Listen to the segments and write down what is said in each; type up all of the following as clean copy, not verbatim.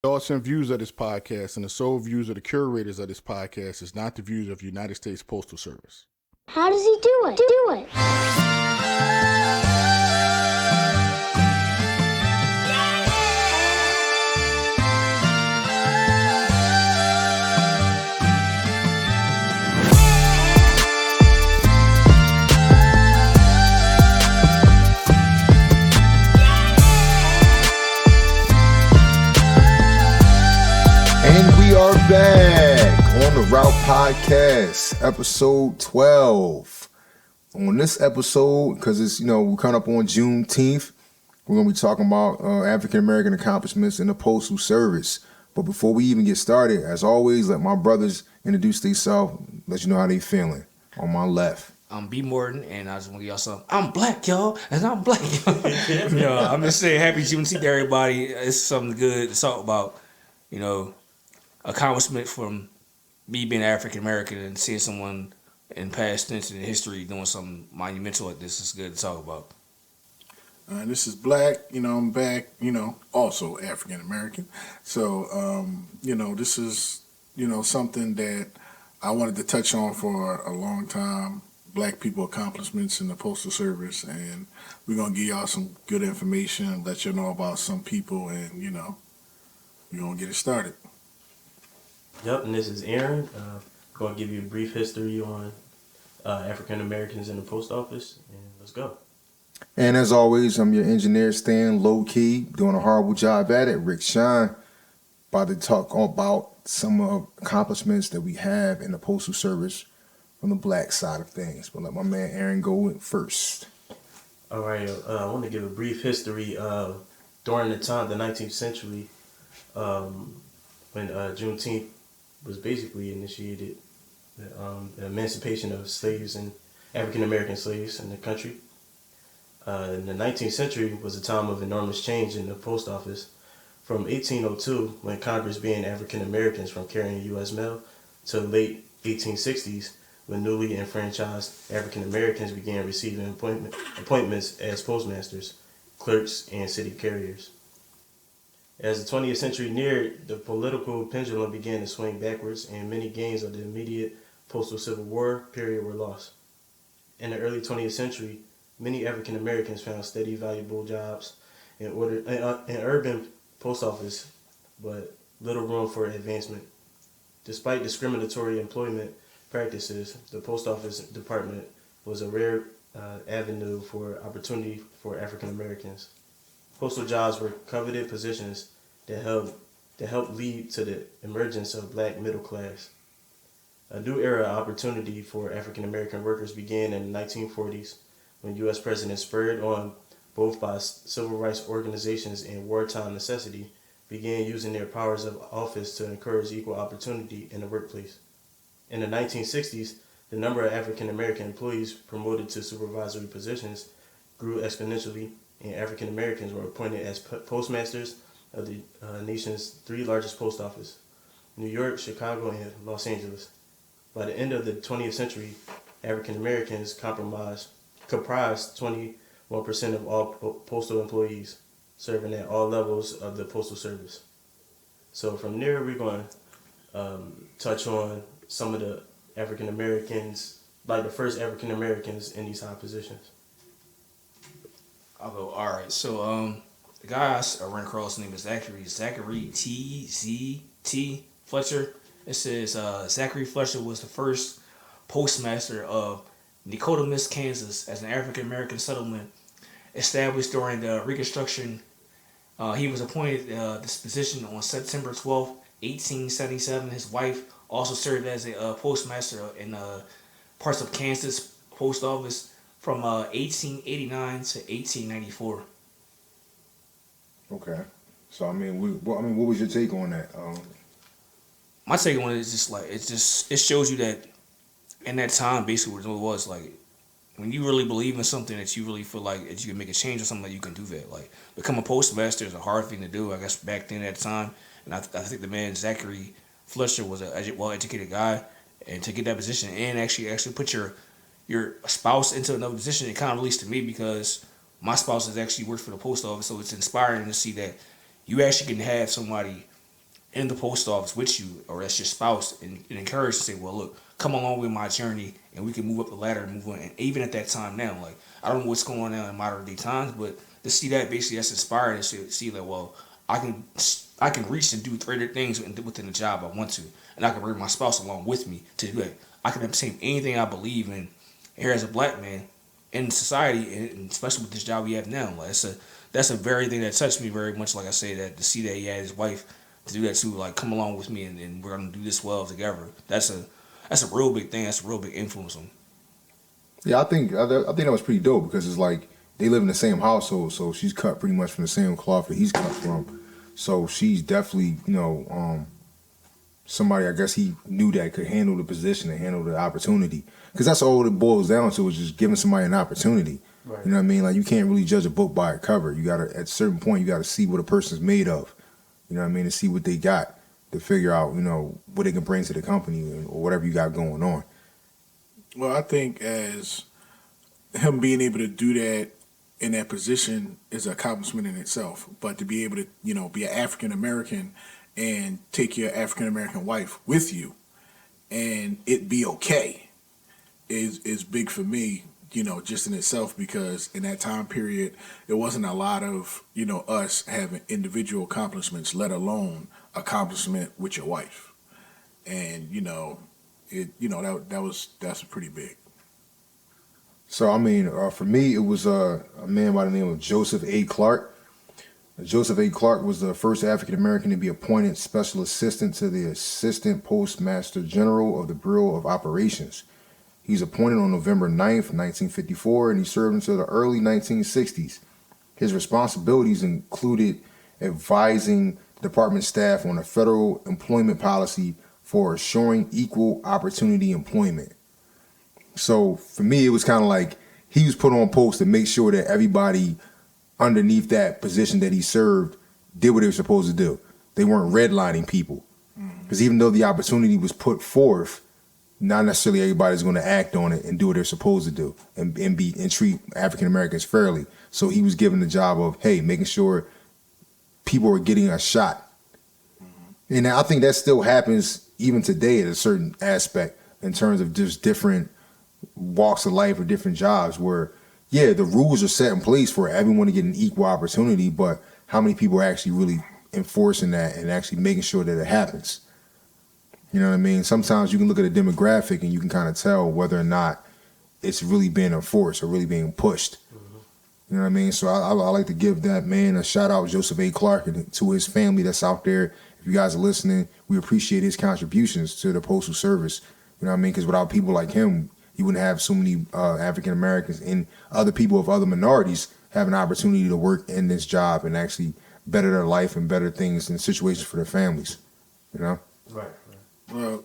Thoughts and views of this podcast and the sole views of the curators of this podcast is not the views of United States Postal Service. How does he do it? And we are back on the Route Podcast, episode 12. On this episode, because it's, we're coming up on Juneteenth, we're going to be talking about African-American accomplishments in the Postal Service. But before we even get started, as always, let my brothers introduce themselves, let you know how they feeling. On my left. I'm B. Morton, and I just want to give y'all something. I'm black, y'all, and I'm black. I'm just saying happy Juneteenth to everybody. It's something good to talk about, accomplishment from me being African American and seeing someone in past tense in history doing something monumental like this is good to talk about. This is Black, I'm back, also African American. So, this is, something that I wanted to touch on for a long time. Black people accomplishments in the Postal Service, and we're going to give y'all some good information, let you know about some people, and, we're going to get it started. Yep, and this is Aaron. Going to give you a brief history on African Americans in the post office, and let's go. And as always, I'm your engineer, Stan, low-key, doing a horrible job at it. Rick Shine, about to talk about some accomplishments that we have in the Postal Service from the black side of things. But let my man Aaron go first. All right, I want to give a brief history. During the 19th century, when Juneteenth was basically initiated, the emancipation of slaves and African-American slaves in the country. In the 19th century was a time of enormous change in the post office. From 1802, when Congress banned African-Americans from carrying U.S. mail, to the late 1860s, when newly enfranchised African-Americans began receiving appointments as postmasters, clerks, and city carriers. As the 20th century neared, the political pendulum began to swing backwards, and many gains of the immediate postal civil war period were lost. In the early 20th century, many African Americans found steady, valuable jobs in urban post office, but little room for advancement. Despite discriminatory employment practices, the post office department was a rare avenue for opportunity for African Americans. Postal jobs were coveted positions that helped lead to the emergence of black middle class. A new era of opportunity for African American workers began in the 1940s when U.S. presidents, spurred on both by civil rights organizations and wartime necessity, began using their powers of office to encourage equal opportunity in the workplace. In the 1960s, the number of African American employees promoted to supervisory positions grew exponentially, and African Americans were appointed as postmasters of the nation's three largest post offices, New York, Chicago, and Los Angeles. By the end of the 20th century, African Americans comprised 21% of all postal employees, serving at all levels of the Postal Service. So from there, we're going to touch on some of the African Americans, like the first African Americans in these high positions. I'll go. All right. So the guy I ran across, his name is Zachary T. Fletcher. It says Zachary Fletcher was the first postmaster of Nicodemus, Kansas, as an African American settlement established during the Reconstruction. He was appointed this position on September 12, 1877. His wife also served as a postmaster in parts of Kansas post office from 1889 to 1894. Okay. So, what was your take on that? My take on it is it shows you that in that time, basically what it was, like, when you really believe in something that you really feel like that you can make a change or something, that you can do that. Like, become a postmaster is a hard thing to do, I guess, back then at the time. And I think the man, Zachary Fletcher, was a well-educated guy. And to get that position and actually put your spouse into another position, it kind of relates to me because my spouse has actually worked for the post office. So it's inspiring to see that you actually can have somebody in the post office with you, or that's your spouse, and encouraged to say, well, look, come along with my journey, and we can move up the ladder and move on. And even at that time now, like, I don't know what's going on in modern day times, but to see that, basically, that's inspiring, to see that, well, I can reach and do greater things within the job I want to, and I can bring my spouse along with me to do it. I can obtain anything I believe in here as a black man in society, and especially with this job we have now. Like, that's a very thing that touched me very much. Like I say, that to see that he had his wife to do that too, like, come along with me, and we're gonna do this well together. That's a real big thing. That's a real big influence on him. Yeah, I think that was pretty dope because it's like they live in the same household, so she's cut pretty much from the same cloth that he's cut from. So she's definitely, somebody, I guess he knew that could handle the position and handle the opportunity. Because that's all it boils down to, is just giving somebody an opportunity. Right. You know what I mean? Like, you can't really judge a book by a cover. You gotta, at a certain point, you gotta see what a person's made of. You know what I mean? And see what they got to figure out, what they can bring to the company or whatever you got going on. Well, I think as him being able to do that in that position is an accomplishment in itself. But to be able to, be an African American and take your African American wife with you and it be okay is big for me, just in itself, because in that time period, there wasn't a lot of, us having individual accomplishments, let alone accomplishment with your wife. And, that's pretty big. So, I mean, for me, it was a man by the name of Joseph A. Clark. Joseph A. Clark was the first African American to be appointed special assistant to the Assistant Postmaster General of the Bureau of Operations. He was appointed on November 9th, 1954, and he served until the early 1960s. His responsibilities included advising department staff on a federal employment policy for assuring equal opportunity employment. So for me, it was kind of like he was put on post to make sure that everybody underneath that position that he served did what they were supposed to do. They weren't redlining people. Because even though the opportunity was put forth, not necessarily everybody's going to act on it and do what they're supposed to do and treat African Americans fairly. So he was given the job of, hey, making sure people are getting a shot. And I think that still happens even today at a certain aspect in terms of just different walks of life or different jobs where, yeah, the rules are set in place for everyone to get an equal opportunity, but how many people are actually really enforcing that and actually making sure that it happens? You know what I mean? Sometimes you can look at a demographic and you can kind of tell whether or not it's really being enforced or really being pushed. You know what I mean? So I like to give that man a shout out, Joseph A. Clark, and to his family that's out there. If you guys are listening, we appreciate his contributions to the Postal Service. You know what I mean? Because without people like him, you wouldn't have so many African Americans and other people of other minorities have an opportunity to work in this job and actually better their life and better things and situations for their families. You know? Right. Well,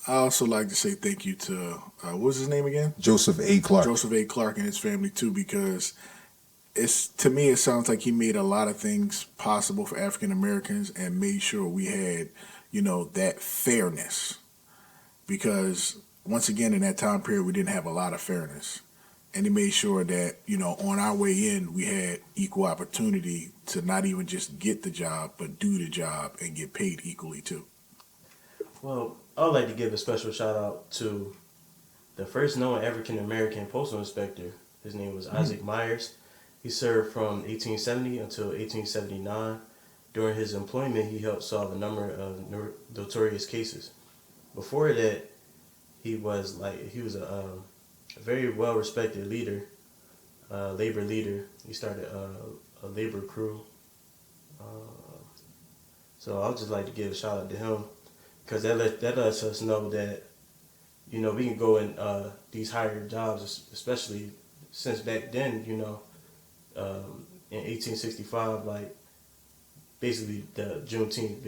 I also like to say thank you to, what was his name again? Joseph A. Clark. Joseph A. Clark and his family too, because to me it sounds like he made a lot of things possible for African Americans and made sure we had, that fairness. Because once again, in that time period, we didn't have a lot of fairness. And he made sure that, on our way in, we had equal opportunity to not even just get the job, but do the job and get paid equally too. Well, I would like to give a special shout out to the first known African American postal inspector. His name was Isaac Myers. He served from 1870 until 1879. During his employment, he helped solve a number of notorious cases. Before that, he was a very well-respected leader, labor leader. He started a labor crew. So I would just like to give a shout out to him, because that lets us know that, we can go in these higher jobs, especially since back then, in 1865, like, basically the Juneteenth,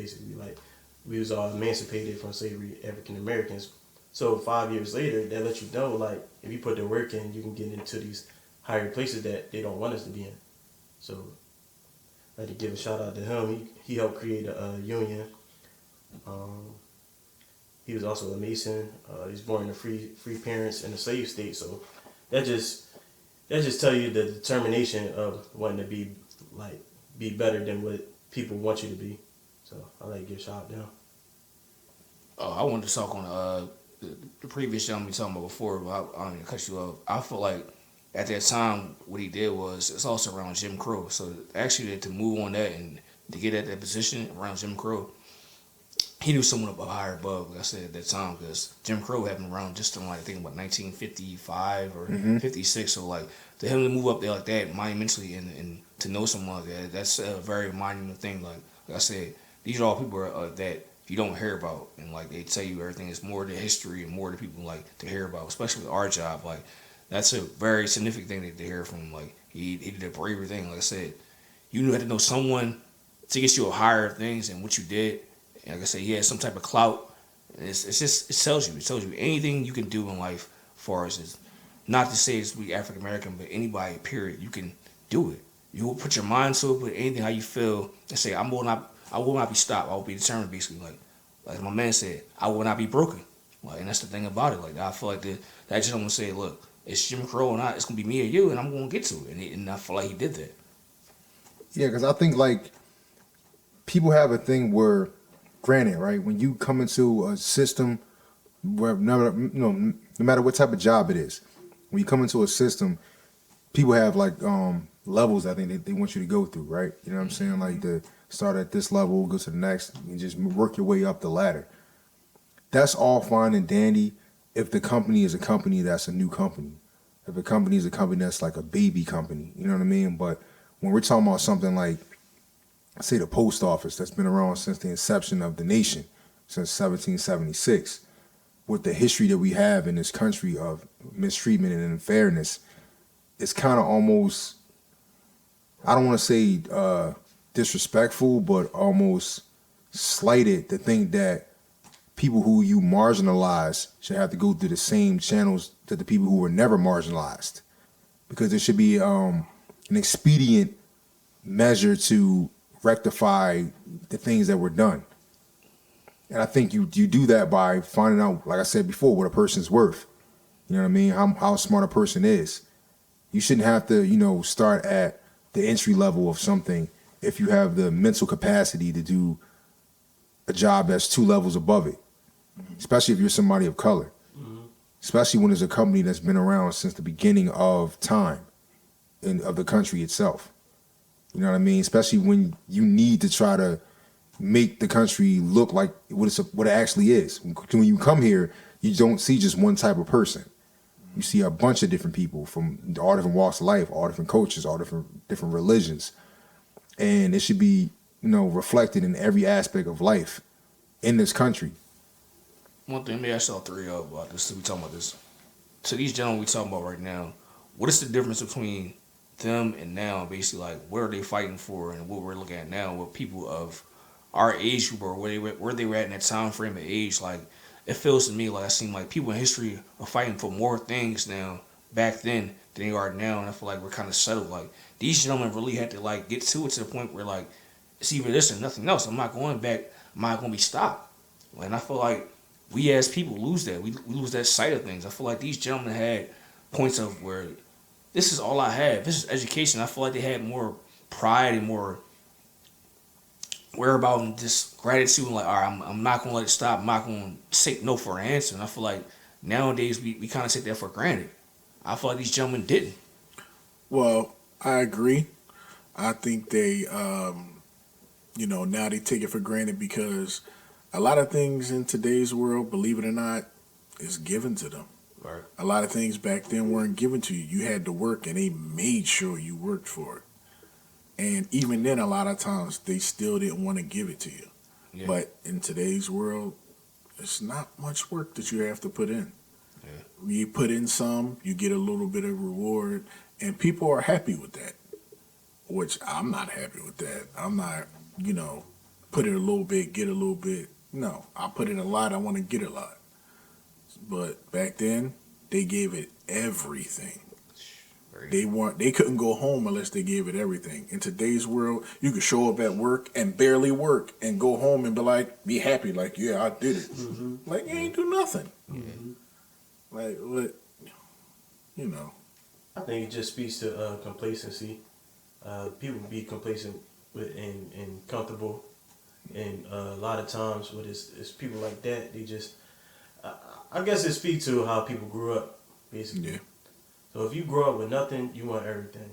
we was all emancipated from slavery, African Americans. So 5 years later, that lets you know, like, if you put the work in, you can get into these higher places that they don't want us to be in. So I'd like to give a shout out to him. He helped create a union. He was also a Mason. He was born to free parents in a slave state. So that just tell you the determination of wanting to be better than what people want you to be. So I like to give a shout out to him. Oh, I wanted to talk on the previous gentleman we talking about before, but I don't mean to cut you off. I feel like at that time, what he did was, it's also around Jim Crow. So actually to move on that and to get at that position around Jim Crow, he knew someone up higher above, like I said, at that time, because Jim Crow had been around just in, like, I think, about 1955 or 56. So, like, to him to move up there like that monumentally and to know someone like that, that's a very monumental thing. Like I said, these are all people that you don't hear about, and, like, they tell you everything. It's more to history and more to people, like, to hear about, especially with our job. Like, that's a very significant thing to hear from him. Like, he did a braver thing. Like I said, you had to know someone to get you a higher things than what you did. And like I said, he had some type of clout. And it tells you anything you can do in life, as far as it's not to say it's be African American, but anybody, period, you can do it. You will put your mind to it, but anything how you feel, and say, I will not be stopped. I will be determined, basically. Like my man said, I will not be broken. Like, and that's the thing about it. Like, I feel like that gentleman said, look, it's Jim Crow or not, it's gonna be me or you, and I'm gonna get to it. And I feel like he did that. Yeah, because I think, like, people have a thing where, granted, right, when you come into a system where no matter what type of job it is, when you come into a system, people have, like, levels I think they want you to go through, right? You know what I'm saying? Like, to start at this level, go to the next, and just work your way up the ladder. That's all fine and dandy if the company is a company that's a new company. If a company is a company that's like a baby company, you know what I mean? But when we're talking about something like, say, the post office that's been around since the inception of the nation, since 1776, with the history that we have in this country of mistreatment and unfairness, it's kind of almost, I don't want to say disrespectful, but almost slighted to think that people who you marginalize should have to go through the same channels that the people who were never marginalized. Because there should be an expedient measure to rectify the things that were done. And I think you do that by finding out, like I said before, what a person's worth. You know what I mean? How smart a person is. You shouldn't have to, start at the entry level of something if you have the mental capacity to do a job that's 2 levels above it. Especially if you're somebody of color. Especially when there's a company that's been around since the beginning of time and of the country itself. You know what I mean? Especially when you need to try to make the country look like what it actually is. When you come here, you don't see just one type of person. You see a bunch of different people from all different walks of life, all different cultures, all different religions. And it should be, reflected in every aspect of life in this country. One thing, let me ask y'all three about this. We talking about this. To these gentlemen we talking about right now, what is the difference between them and now? Basically, like, what are they fighting for, and what we're looking at now with people of our age group, or where they were at in that time frame of age? Like, it feels to me like I seem like people in history are fighting for more things now back then than they are now, and I feel like we're kind of settled. Like, these gentlemen really had to, like, get to it to the point where, like, it's either this or nothing else. I'm not going back. I'm not going to be stopped. And I feel like we as people lose that. We lose that sight of things. I feel like these gentlemen had points of where this is all I have. This is education. I feel like they had more pride and more whereabout and just gratitude. And like, all right, I'm not going to let it stop. I'm not going to take no for an answer. And I feel like nowadays we kind of take that for granted. I feel like these gentlemen didn't. Well, I agree. I think they, now they take it for granted because a lot of things in today's world, believe it or not, is given to them. Right. A lot of things back then weren't given to you. You had to work, and they made sure you worked for it. And even then, a lot of times, they still didn't want to give it to you. Yeah. But in today's world, it's not much work that you have to put in. Yeah. You put in some, you get a little bit of reward, and people are happy with that, which I'm not happy with that. I'm not, put in a little bit, get a little bit. No, I put in a lot, I want to get a lot. But back then, they gave it everything. They couldn't go home unless they gave it everything. In today's world, you could show up at work and barely work and go home and be happy, like, yeah, I did it. Mm-hmm. Like, you ain't do nothing. Mm-hmm. Like, what, I think it just speaks to complacency. People be complacent and comfortable And a lot of times with it's people like that, they just, I guess it speaks to how people grew up, basically. Yeah. So if you grow up with nothing, you want everything.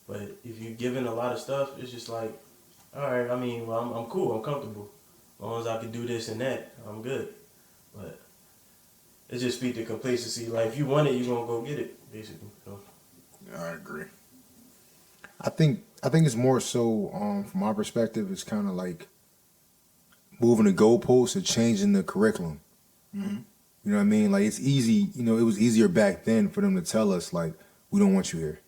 But if you're given a lot of stuff, it's just like, all right, I mean, well, I'm cool, I'm comfortable. As long as I can do this and that, I'm good. But it just speaks to complacency. Like, if you want it, you're going to go get it, basically. So. I agree. I think it's more so from my perspective, it's kind of like moving the goalposts or changing the curriculum. Mm-hmm. You know what I mean? Like, it's easy. You know, it was easier back then for them to tell us, like, we don't want you here,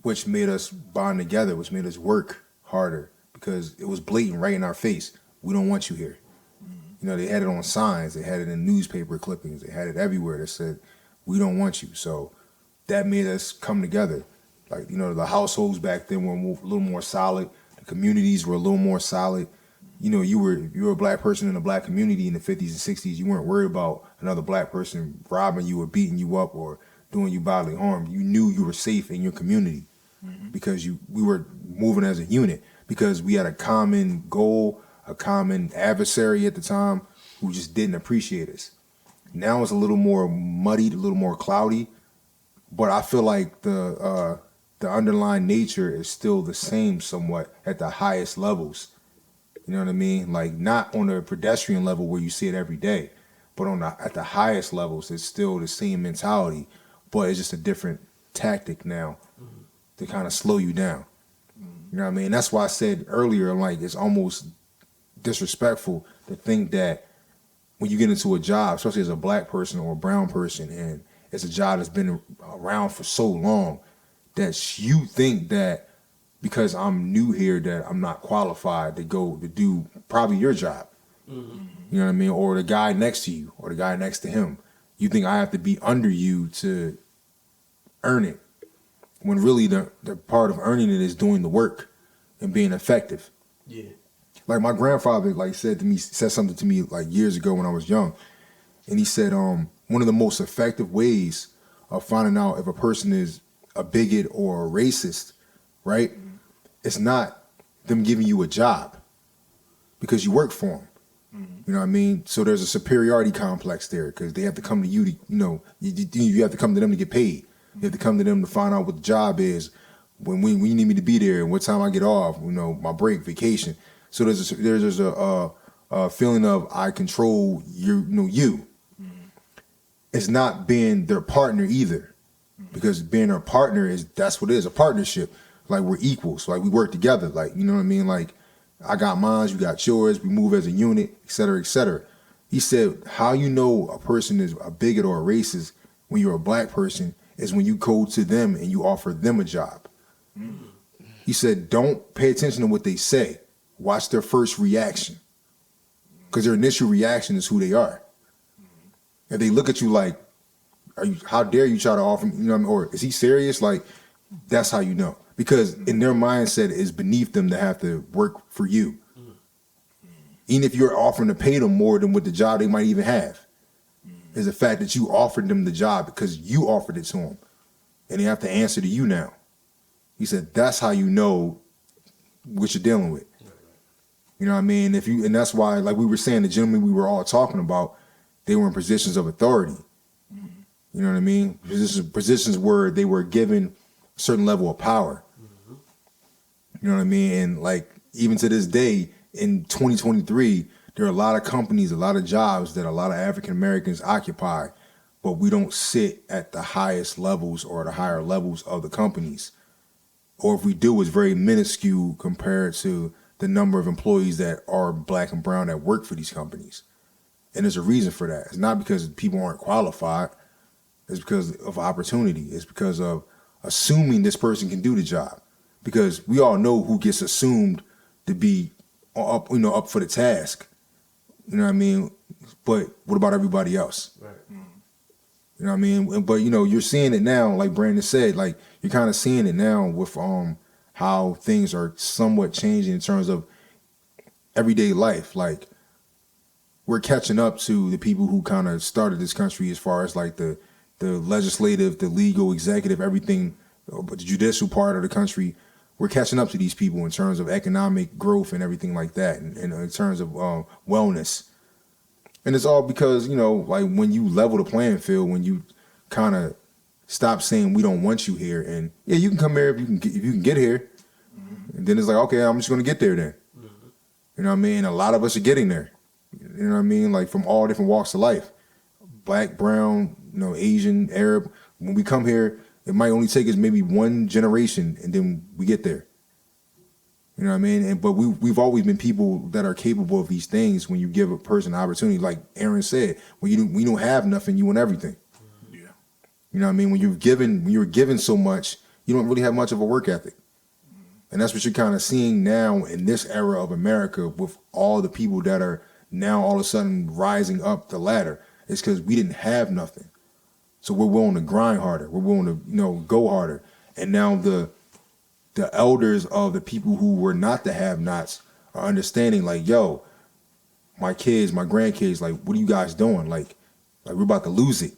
which made us bond together, which made us work harder because it was blatant right in our face. We don't want you here. You know, they had it on signs, they had it in newspaper clippings, they had it everywhere that said, we don't want you. So that made us come together. Like, you know, the households back then were a little more solid. The communities were a little more solid. You know, you were a black person in a black community in the 50s and 60s. You weren't worried about another black person robbing you or beating you up or doing you bodily harm. You knew you were safe in your community because we were moving as a unit because we had a common goal, a common adversary at the time who just didn't appreciate us. Now it's a little more muddied, a little more cloudy, but I feel like the underlying nature is still the same somewhat at the highest levels. You know what I mean? Like, not on a pedestrian level where you see it every day, but at the highest levels, it's still the same mentality, but it's just a different tactic now to kind of slow you down. You know what I mean? That's why I said earlier, like, it's almost disrespectful to think that when you get into a job, especially as a black person or a brown person, and it's a job that's been around for so long, that you think that because I'm new here that I'm not qualified to go to do probably your job. You know what I mean? Or the guy next to you or the guy next to him. You think I have to be under you to earn it, when really the part of earning it is doing the work and being effective. Yeah. Like, my grandfather said something to me like years ago when I was young. And he said one of the most effective ways of finding out if a person is a bigot or a racist, right? It's not them giving you a job because you work for them. You know what I mean? So there's a superiority complex there because they have to come to you to, you know, you have to come to them to get paid. You have to come to them to find out what the job is, when you need me to be there, and what time I get off, you know, my break, vacation. So there's a feeling of I control you. It's not being their partner either, because being their partner that's what it is, a partnership. Like, we're equals, like, we work together, like, you know what I mean? Like, I got mine, you got yours, we move as a unit, et cetera, et cetera. He said, how you know a person is a bigot or a racist when you're a black person is when you go to them and you offer them a job. He said, don't pay attention to what they say. Watch their first reaction. Because their initial reaction is who they are. If they look at you like, how dare you try to offer me, you know what I mean? Or is he serious? Like, that's how you know. Because in their mindset, it's beneath them to have to work for you. Even if you're offering to pay them more than what the job they might even have. Is the fact that you offered them the job because you offered it to them. And they have to answer to you now. He said, that's how you know what you're dealing with. You know what I mean? And that's why, like we were saying, the gentlemen we were all talking about, they were in positions of authority. You know what I mean? Positions where they were given a certain level of power. You know what I mean? And like, even to this day, in 2023, there are a lot of companies, a lot of jobs that a lot of African Americans occupy, but we don't sit at the highest levels or the higher levels of the companies. Or if we do, it's very minuscule compared to the number of employees that are black and brown that work for these companies. And there's a reason for that. It's not because people aren't qualified. It's because of opportunity. It's because of assuming this person can do the job. Because we all know who gets assumed to be up for the task. You know what I mean? But what about everybody else? Right. You know what I mean? But, you know, you're seeing it now, like Brandon said, like, you're kind of seeing it now with how things are somewhat changing in terms of everyday life. Like, we're catching up to the people who kind of started this country as far as, like, the legislative, the legal, executive, everything, the judicial part of the country. we're catching up to these people in terms of economic growth and everything like that, and in terms of wellness. And it's all because, like when you level the playing field, when you kind of stop saying we don't want you here, and yeah, you can come here if you can get here, and then it's like, okay, I'm just gonna get there then. You know what I mean? A lot of us are getting there. You know what I mean? Like from all different walks of life, black, brown, Asian, Arab. When we come here, it might only take us maybe one generation, and then we get there. You know what I mean? But we've always been people that are capable of these things. When you give a person an opportunity, like Aaron said, when you don't have nothing, you want everything. Yeah. You know what I mean? When you're given so much, you don't really have much of a work ethic. And that's what you're kind of seeing now in this era of America, with all the people that are now all of a sudden rising up the ladder. It's because we didn't have nothing. So we're willing to grind harder. We're willing to, go harder. And now the elders of the people who were not the have-nots are understanding, like, yo, my kids, my grandkids, like, what are you guys doing? Like we're about to lose it.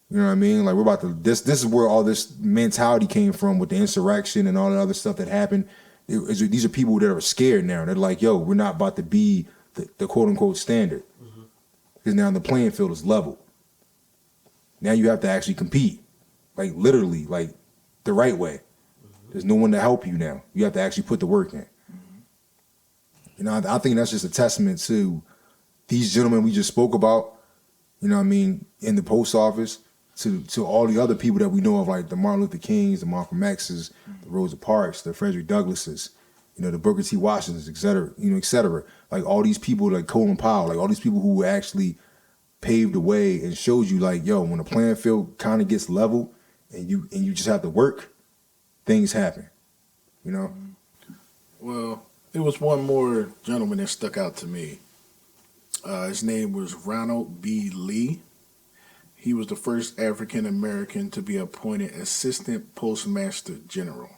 You know what I mean? Like, we're about to, this is where all this mentality came from with the insurrection and all the other stuff that happened. These are people that are scared now. They're like, yo, we're not about to be the quote-unquote standard. Because now the playing field is level. Now you have to actually compete, like literally, like the right way. There's no one to help you now. You have to actually put the work in. I think that's just a testament to these gentlemen we just spoke about, in the post office, to all the other people that we know of, like the Martin Luther Kings, the Malcolm X's, the Rosa Parks, the Frederick Douglasses, the Booker T. Washingtons, et cetera. Like all these people, like Colin Powell, like all these people who actually paved the way and showed you, like, yo, when the playing field kind of gets level and you just have to work, things happen, Well, there was one more gentleman that stuck out to me. His name was Ronald B. Lee. He was the first African American to be appointed Assistant Postmaster General.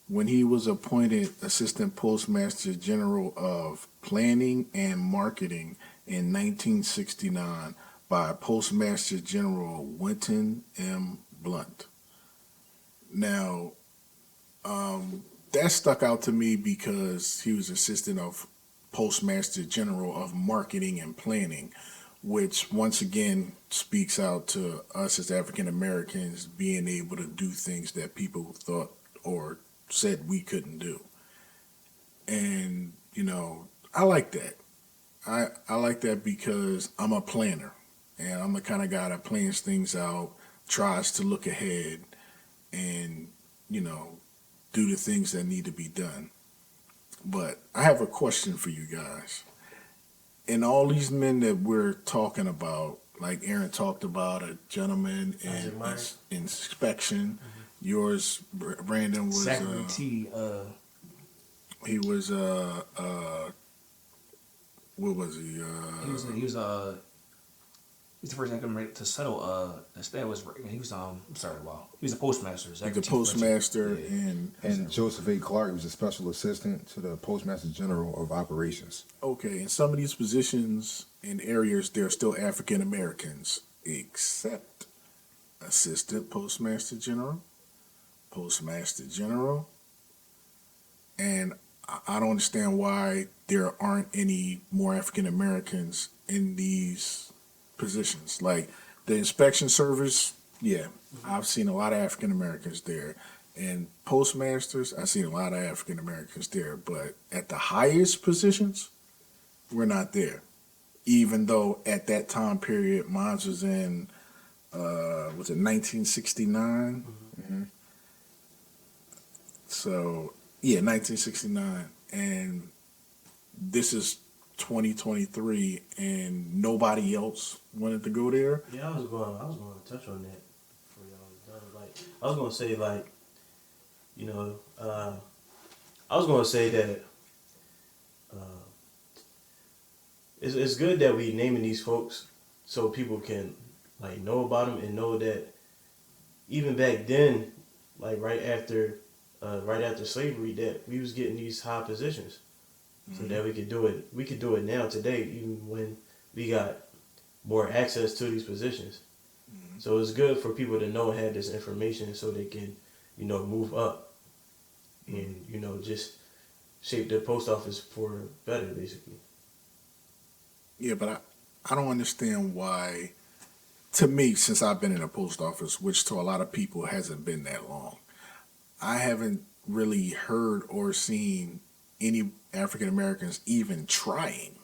When he was appointed Assistant Postmaster General of Planning and Marketing in 1969 by Postmaster General Winton M. Blunt. Now, that stuck out to me because he was assistant of Postmaster General of Marketing and Planning, which once again speaks out to us as African Americans being able to do things that people thought or said we couldn't do. And, I like that. I like that because I'm a planner, and I'm the kind of guy that plans things out, tries to look ahead, and, do the things that need to be done. But I have a question for you guys. In all these men that we're talking about, like Aaron talked about, a gentleman in inspection. Yours, Brandon, was Zachary T. He was what was he? He was he's the first African to settle. That was he was I'm sorry, wow. He was a postmaster. The postmaster, and Joseph A. Clark was a special assistant to the Postmaster General of Operations. Okay, in some of these positions in areas, there are still African Americans, except Assistant Postmaster General, Postmaster General, and I don't understand why there aren't any more African Americans in these positions. Like the inspection service, yeah, I've seen a lot of African Americans there. And postmasters, I've seen a lot of African Americans there. But at the highest positions, we're not there. Even though at that time period, mine was in, was it 1969? Mm-hmm. So, yeah, 1969. And this is 2023, and nobody else wanted to go there. Yeah, I was going to touch on that for y'all. Like, I was going to say, like, I was going to say that it's good that we naming these folks so people can like know about them and know that even back then, like right after slavery, that we was getting these high positions. So that we could do it. We could do it now today, even when we got more access to these positions. So it's good for people to know and have this information so they can, move up. and just shape the post office for better, basically. Yeah, but I don't understand why. To me, since I've been in a post office, which to a lot of people hasn't been that long, I haven't really heard or seen any African Americans even trying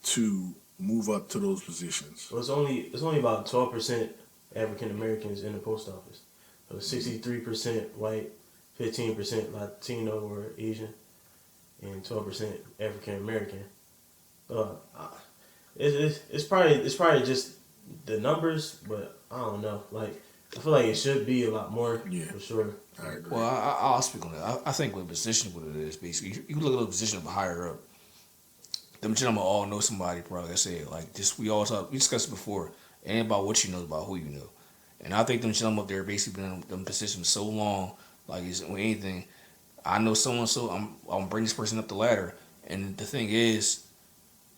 to move up to those positions. Well, it's only about 12% African Americans in the post office. So 63% white, 15% Latino or Asian, and 12% African American. It's probably just the numbers, but I don't know. Like, I feel like it should be a lot more. Yeah. For sure. I agree. Well, I'll speak on that. I think with position, what it is, basically, you look at the position of a higher up. Them gentlemen all know somebody, bro. Like I said, like, we discussed it before. It ain't about what you know, it's about who you know. And I think them gentlemen up there basically been in them positions so long, like, it's with anything. I know so-and-so, I'm bringing this person up the ladder. And the thing is,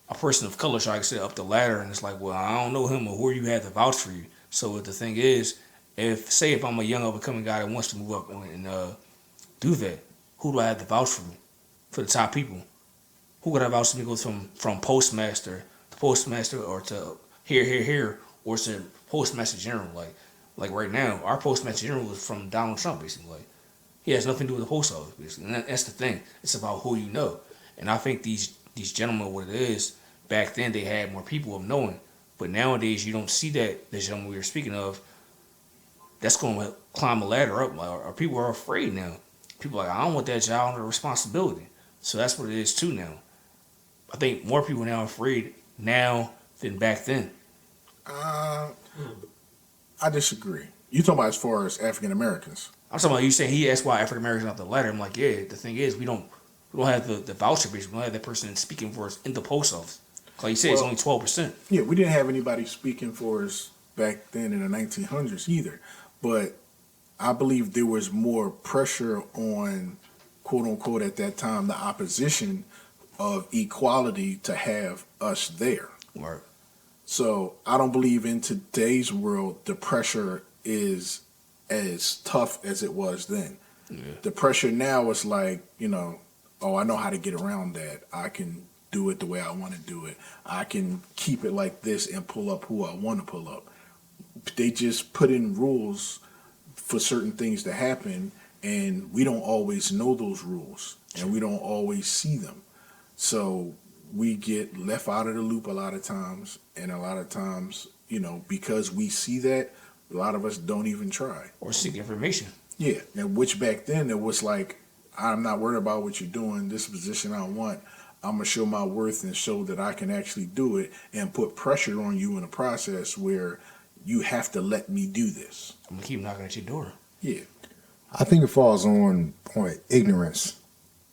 a person of color try to sit up the ladder, and it's like, well, I don't know him or who you have to vouch for you. So the thing is, if I'm a young up-and-coming guy that wants to move up and do that, who do I have to vouch for the top people? Who could I vouch for me go from postmaster to postmaster or to here, or to postmaster general? Like right now, our postmaster general is from Donald Trump, basically. Like, he has nothing to do with the post office, basically. And that's the thing. It's about who you know. And I think these gentlemen, what it is, back then they had more people of knowing. But nowadays you don't see that. The gentleman we were speaking of, that's going to climb a ladder up. Or people are afraid now. People are like, I don't want that job under responsibility. So that's what it is too now. I think more people now are afraid now than back then. I disagree. You talking about as far as African Americans? I'm talking about you saying he asked why African Americans not the ladder. I'm like, yeah. The thing is, we don't have the voucher base. We don't have that person speaking for us in the post office. Like you said, it's only 12%. Yeah, we didn't have anybody speaking for us back then in the 1900s either. But I believe there was more pressure on, quote unquote, at that time, the opposition of equality to have us there. Right. So I don't believe in today's world the pressure is as tough as it was then. Yeah. The pressure now is like, oh, I know how to get around that. I can do it the way I want to do it. I can keep it like this and pull up who I want to pull up. They just put in rules for certain things to happen, and we don't always know those rules, and we don't always see them. So we get left out of the loop a lot of times, and a lot of times, because we see that, a lot of us don't even try. Or seek information. Yeah, and which back then it was like, I'm not worried about what you're doing. This position I want, I'm going to show my worth and show that I can actually do it and put pressure on you in a process where you have to let me do this. I'm going to keep knocking at your door. Yeah. I think it falls on ignorance.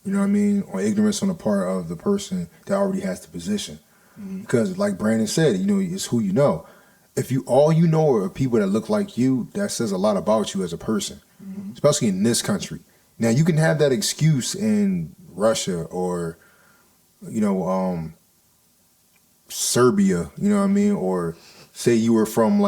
You know what I mean? On ignorance on the part of the person that already has the position. Mm-hmm. Because like Brandon said, it's who you know. If all you know are people that look like you, that says a lot about you as a person, mm-hmm. especially in this country. Now, you can have that excuse in Russia or, Serbia, you know what I mean? Or say you were from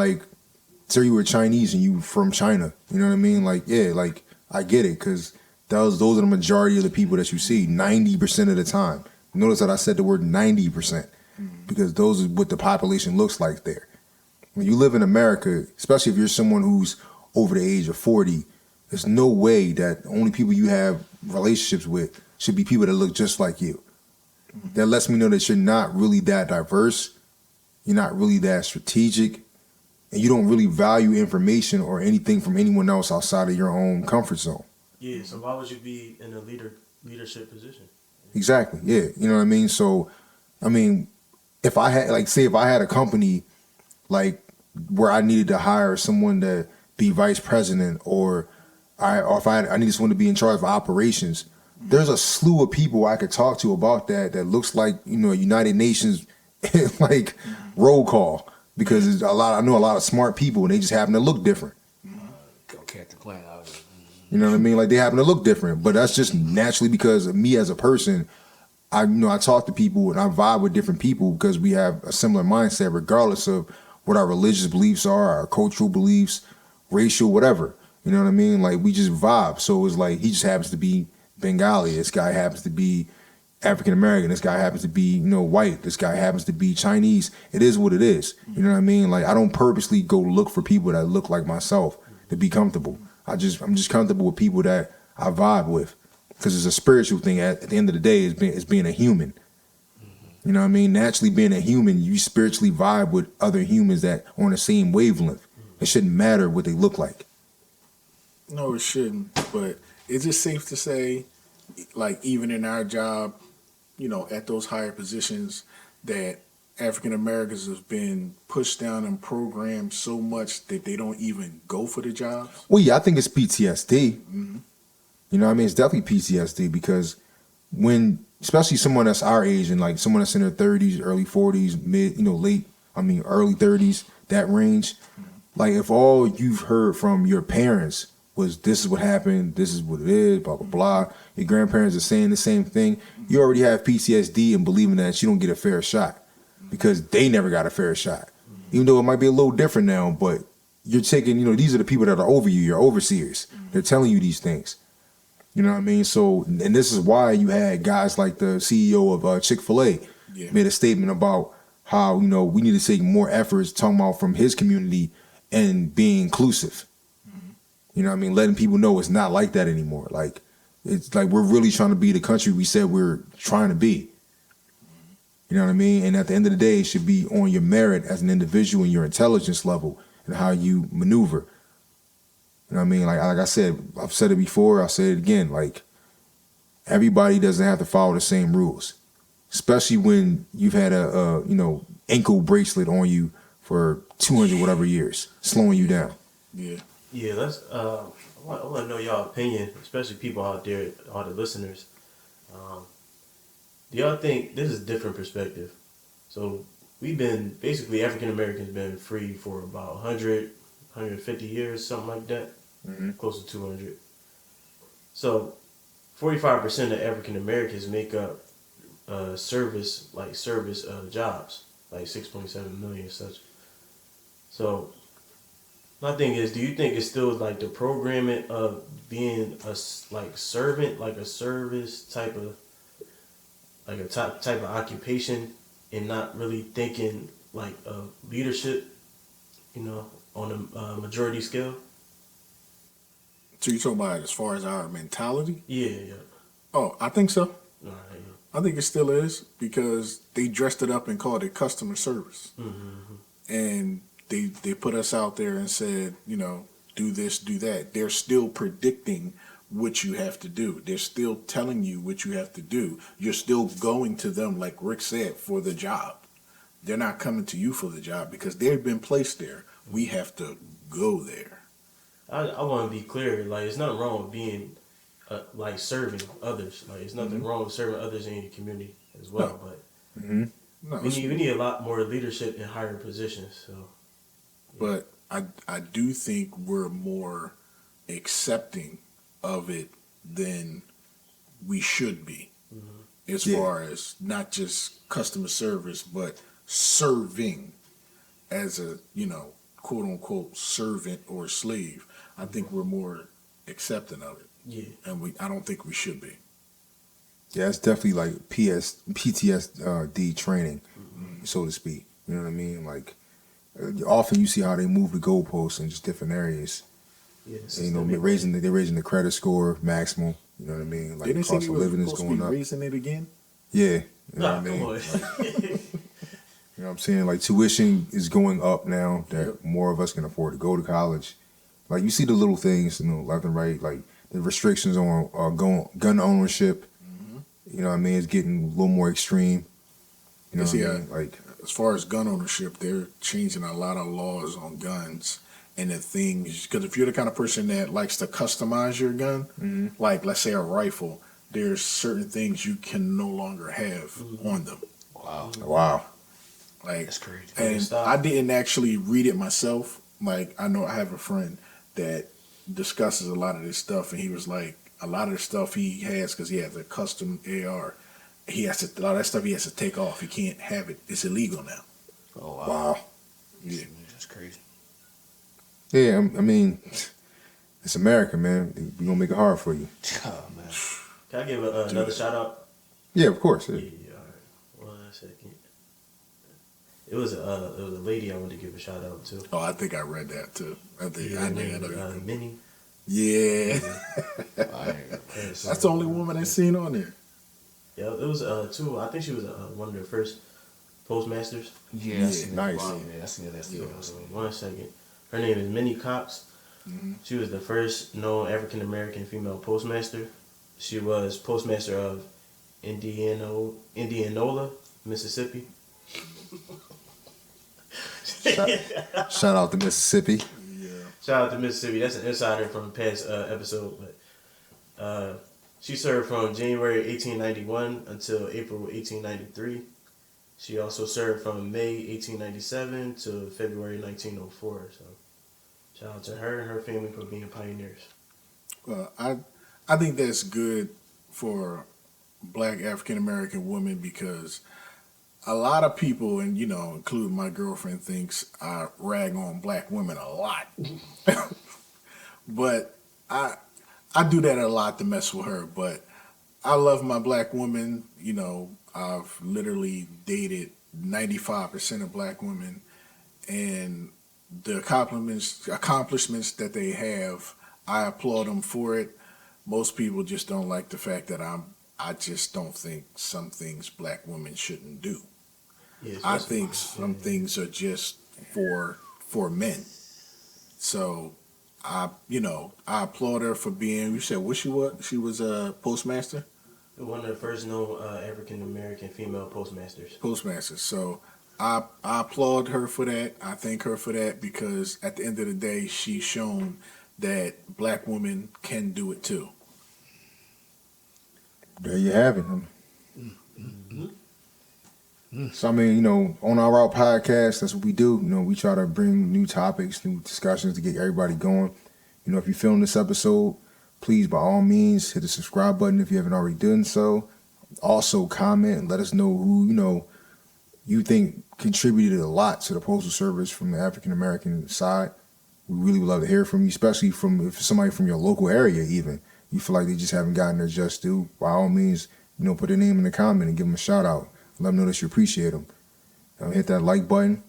say you were Chinese and you were from China, you know what I mean? Like, yeah, like, I get it, because those are the majority of the people that you see 90% of the time. Notice that I said the word 90%, because those is what the population looks like there. When you live in America, especially if you're someone who's over the age of 40, there's no way that the only people you have relationships with should be people that look just like you. Mm-hmm. That lets me know that you're not really that diverse, you're not really that strategic, and you don't really value information or anything from anyone else outside of your own comfort zone. Yeah, so why would you be in a leadership position? Exactly, yeah. You know what I mean? So, I mean, if I had, if I had a company, where I needed to hire someone to be vice president, or if I need someone to be in charge of operations, there's a slew of people I could talk to about that looks like, United Nations, roll call, because I know a lot of smart people and they just happen to look different. Captain Planet out here. You know what I mean? Like, they happen to look different, but that's just naturally because of me as a person. I talk to people and I vibe with different people because we have a similar mindset, regardless of what our religious beliefs are, our cultural beliefs, racial, whatever. You know what I mean? Like, we just vibe. So it's like, he just happens to be Bengali. This guy happens to be African American. This guy happens to be, white. This guy happens to be Chinese. It is what it is. You know what I mean? Like, I don't purposely go look for people that look like myself to be comfortable. I'm just comfortable with people that I vibe with, because it's a spiritual thing. At the end of the day, it's being a human. You know what I mean? Naturally, being a human, you spiritually vibe with other humans that are on the same wavelength. It shouldn't matter what they look like. No, it shouldn't. But is it safe to say, like, even in our job, at those higher positions, that African Americans have been pushed down and programmed so much that they don't even go for the jobs? Well, yeah, I think it's PTSD. You know what I mean? It's definitely PTSD, because especially someone that's our age, and like someone that's in their 30s, early 40s, early 30s, that range. Like, if all you've heard from your parents was, this is what happened, this is what it is, blah, blah, blah, your grandparents are saying the same thing, you already have PTSD and believing that you don't get a fair shot because they never got a fair shot. Even though it might be a little different now, but you're taking, these are the people that are over you, your overseers. They're telling you these things. You know what I mean? So, and this is why you had guys like the CEO of Chick-fil-A made a statement about how, we need to take more efforts, talking about from his community and being inclusive. You know what I mean? Letting people know it's not like that anymore. Like, it's like we're really trying to be the country we said we're trying to be. You know what I mean? And at the end of the day, it should be on your merit as an individual and your intelligence level and how you maneuver. You know what I mean? Like I said, I've said it before, I'll say it again. Like, everybody doesn't have to follow the same rules, especially when you've had a ankle bracelet on you for 200 whatever years, slowing you down. Yeah. Yeah, let's. I want to know y'all opinion, especially people out there, all the listeners. Do y'all think this is a different perspective? So we've been, basically, African Americans been free for about 100, 150 years, something like that, close to 200. So 45% of African Americans make up service jobs, like 6.7 million and such. So my thing is, do you think it's still like the programming of being a servant, like a service type of, like a type of occupation, and not really thinking like of leadership, on a majority scale? So you're talking about as far as our mentality? Yeah. Oh, I think so. All right. I think it still is, because they dressed it up and called it customer service. And they put us out there and said, do this, do that. They're still predicting what you have to do. They're still telling you what you have to do. You're still going to them, like Rick said, for the job. They're not coming to you for the job because they've been placed there. We have to go there. I want to be clear. Like, it's nothing wrong with being like serving others. Like, it's nothing wrong with serving others in your community as well. No. But No, we need a lot more leadership in higher positions. So, but I do think we're more accepting of it than we should be, as far as not just customer service, but serving as a, quote unquote servant or slave. I think we're more accepting of it. Yeah. And I don't think we should be. Yeah, it's definitely like PTSD training, so to speak. You know what I mean? Like, often you see how they move the goalposts in just different areas. Yeah, And, they're raising the credit score maximum. You know what I mean? Like, Didn't cost they say of we were living is supposed to going be up. raising it again? Yeah, you know what I come mean? on. You know what I'm saying? Like, tuition is going up now that more of us can afford to go to college. Like, you see the little things, left and right, like the restrictions on gun ownership. You know what I mean? It's getting a little more extreme. You know what I mean? Like, as far as gun ownership, they're changing a lot of laws on guns and the things. Because if you're the kind of person that likes to customize your gun, like let's say a rifle, there's certain things you can no longer have on them. wow. Like, That's crazy. and I didn't actually read it myself. Like, I know I have a friend that discusses a lot of this stuff, and he was like, a lot of the stuff he has, because he has a custom AR, a lot of that stuff he has to take off. He can't have it. It's illegal now. Oh, wow. Wow. Yeah. That's crazy. Yeah, I mean, It's America, man. We gonna make it hard for you. Oh, man. Can I give another shout out? Yeah, of course. Yeah, all right. 1 second. It was a lady I wanted to give a shout out to. Oh, I think I read that too. I think I know. Minnie. Yeah. That's the only woman I seen on there. Yeah, it was two. I think she was one of the first postmasters. Yeah, nice. That's 1 second. Her name is Minnie Cox. Mm-hmm. She was the first known African American female postmaster. She was postmaster of Indianola, Mississippi. Shout out to Mississippi. Shout out to Mississippi. That's an insider from a past episode. But she served from January 1891 until April 1893. She also served from May 1897 to February 1904. So shout out to her and her family for being pioneers. Well, I think that's good for Black African American women because a lot of people, and including my girlfriend, thinks I rag on Black women a lot. But I do that a lot to mess with her. But I love my Black women. I've literally dated 95% of Black women, and the accomplishments that they have, I applaud them for it. Most people just don't like the fact that I just don't think some things Black women shouldn't do. Yeah, I think some things are just for men. So I applaud her for being. You said what she was? She was a postmaster. One of the first known African American female postmasters. Postmaster. So I applaud her for that. I thank her for that because at the end of the day, she's shown that Black women can do it too. There you have it. So I mean, on our Route podcast, that's what we do. We try to bring new topics, new discussions to get everybody going. If you're feeling this episode, please, by all means, hit the subscribe button if you haven't already done so. Also, comment and let us know who, you think contributed a lot to the Postal Service from the African American side. We really would love to hear from you, especially if somebody from your local area even. You feel like they just haven't gotten their just due. By all means, put their name in the comment and give them a shout out. Let them know that you appreciate them. Hit that like button.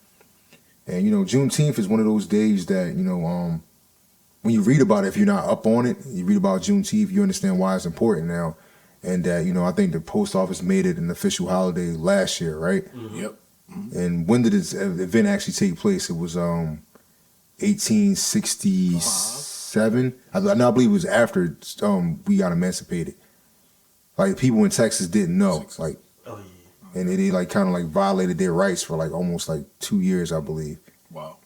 And, Juneteenth is one of those days that, when you read about it, if you're not up on it, you read about Juneteenth, you understand why it's important now. And that, I think the post office made it an official holiday last year, right? Mm-hmm. Yep. Mm-hmm. And when did this event actually take place? It was 1867. I believe it was after we got emancipated. Like, people in Texas didn't know. Like, Oh, yeah. and they kind of violated their rights for almost 2 years, I believe. Wow.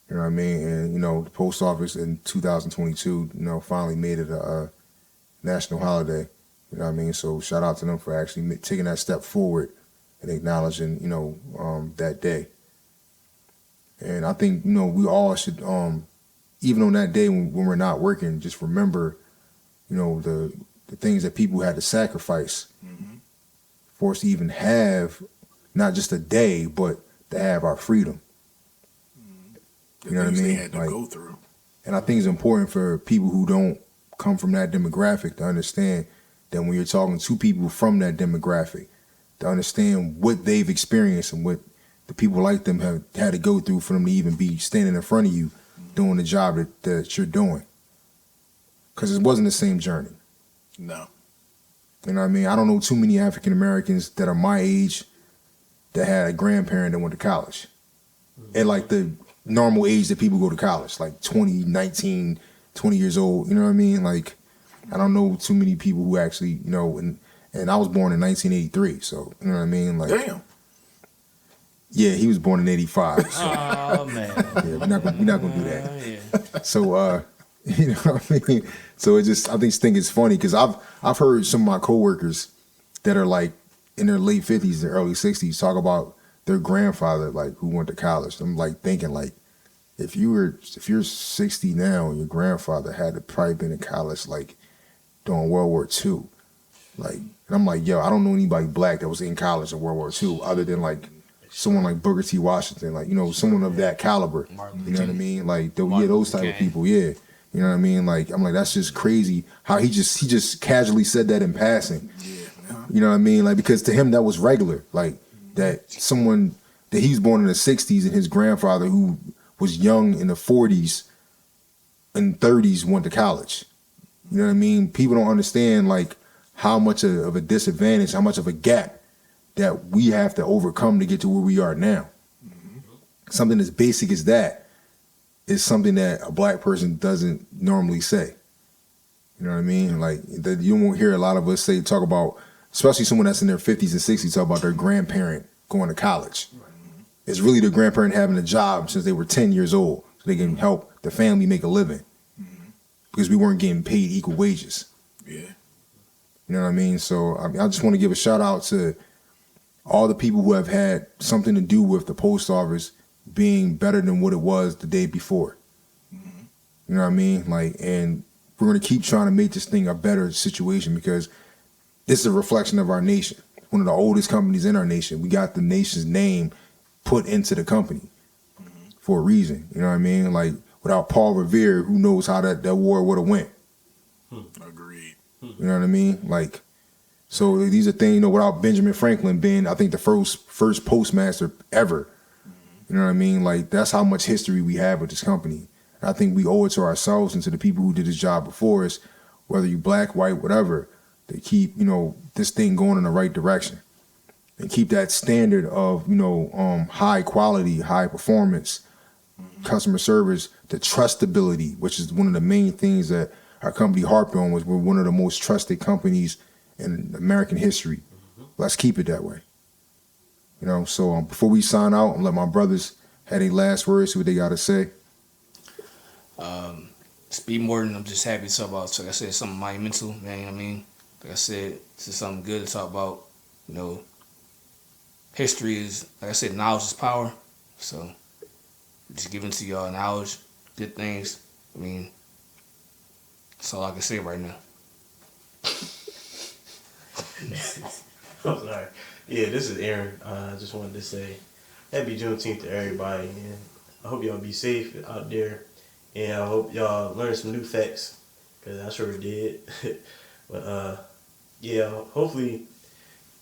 You know what I mean? And, the post office in 2022, finally made it a national holiday. You know what I mean? So shout out to them for actually taking that step forward and acknowledging, that day. And I think, we all should, even on that day when we're not working, just remember, the things that people had to sacrifice for us to even have not just a day, but to have our freedom. The You know what I things mean? They had to go through. And I think it's important for people who don't come from that demographic to understand that when you're talking to people from that demographic, to understand what they've experienced and what the people like them have had to go through for them to even be standing in front of you doing the job that you're doing. Because it wasn't the same journey. No. You know what I mean? I don't know too many African Americans that are my age that had a grandparent that went to college. At the normal age that people go to college, 20, 19, 20 years old. You know what I mean? I don't know too many people who actually, and I was born in 1983. So, you know what I mean? Damn. Yeah, he was born in 85. So, Oh, man. yeah, we're not gonna do that. Yeah. So, you know what I mean? So I think it's funny because I've heard some of my coworkers that are in their late 50s and early 60s talk about their grandfather who went to college. I'm thinking if you're 60 now and your grandfather had to probably been in college during World War II, and I'm yo, I don't know anybody Black that was in college in World War II other than someone like Booker T. Washington, someone of that caliber. Martin You know what I mean? Martin Those type Luther of people, yeah. You You know what I mean? Like, I'm like, that's just crazy how he just casually said that in passing. You know what I mean? Like, because to him that was regular. Like, that someone that he was born in the 60s and his grandfather who was young in the 40s and 30s went to college. You know what I mean? People don't understand like how much of a disadvantage, how much of a gap that we have to overcome to get to where we are now. Something as basic as that is something that a black person doesn't normally say. You know what I mean? Like, that you won't hear a lot of us talk about, especially someone that's in their 50s and 60s, talk about their grandparent going to college. It's really their grandparent having a job since they were 10 years old so they can help the family make a living because we weren't getting paid equal wages. Yeah. You know what I mean? So I just want to give a shout out to all the people who have had something to do with the post office being better than what it was the day before. You know what I mean? Like, and we're going to keep trying to make this thing a better situation because this is a reflection of our nation. One of the oldest companies in our nation. We got the nation's name put into the company for a reason. You know what I mean? Like, without Paul Revere, who knows how that war would have went. Agreed. You know what I mean? Like, so these are things, you know, without Benjamin Franklin being, I think, the first postmaster ever. You know what I mean? Like, that's how much history we have with this company. And I think we owe it to ourselves and to the people who did this job before us, whether you black, white, whatever, to keep, you know, this thing going in the right direction. And keep that standard of, you know, high quality, high performance, customer service, the trustability, which is one of the main things that our company harped on, was we're one of the most trusted companies in American history. Let's keep it that way. You know, so before we sign out and let my brothers have their last words, see what they got to say. Speed Morton, I'm just happy to talk about. So like I said, something monumental, man. You know what I mean? Like I said, this is something good to talk about. You know, history is, like I said, knowledge is power. So just giving to y'all knowledge, good things. I mean, that's all I can say right now. I'm sorry. Yeah, this is Aaron. I just wanted to say happy Juneteenth to everybody. And I hope y'all be safe out there. And I hope y'all learn some new facts, because I sure did. But yeah, hopefully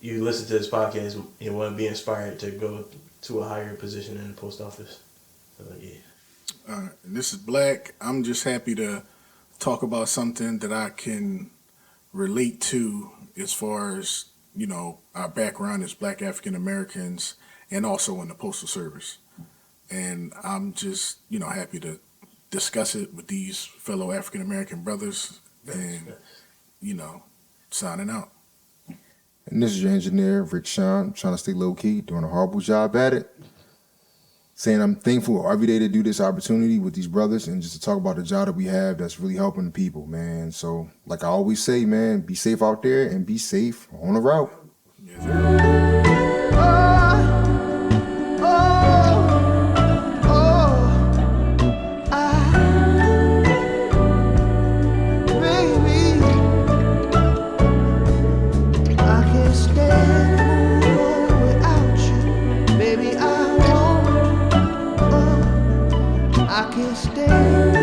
you listen to this podcast and want to be inspired to go to a higher position in the post office. So yeah. This is Black. I'm just happy to talk about something that I can relate to as far as, you know, our background as Black African Americans and also in the Postal Service. And I'm just, you know, happy to discuss it with these fellow African American brothers and, you know, signing out. And this is your engineer, Rick Sean, trying to stay low-key, doing a horrible job at it. Saying I'm thankful every day to do this opportunity with these brothers and just to talk about the job that we have that's really helping the people, man. So, like I always say, man, be safe out there and be safe on the route. Yes, sir. I can't stay.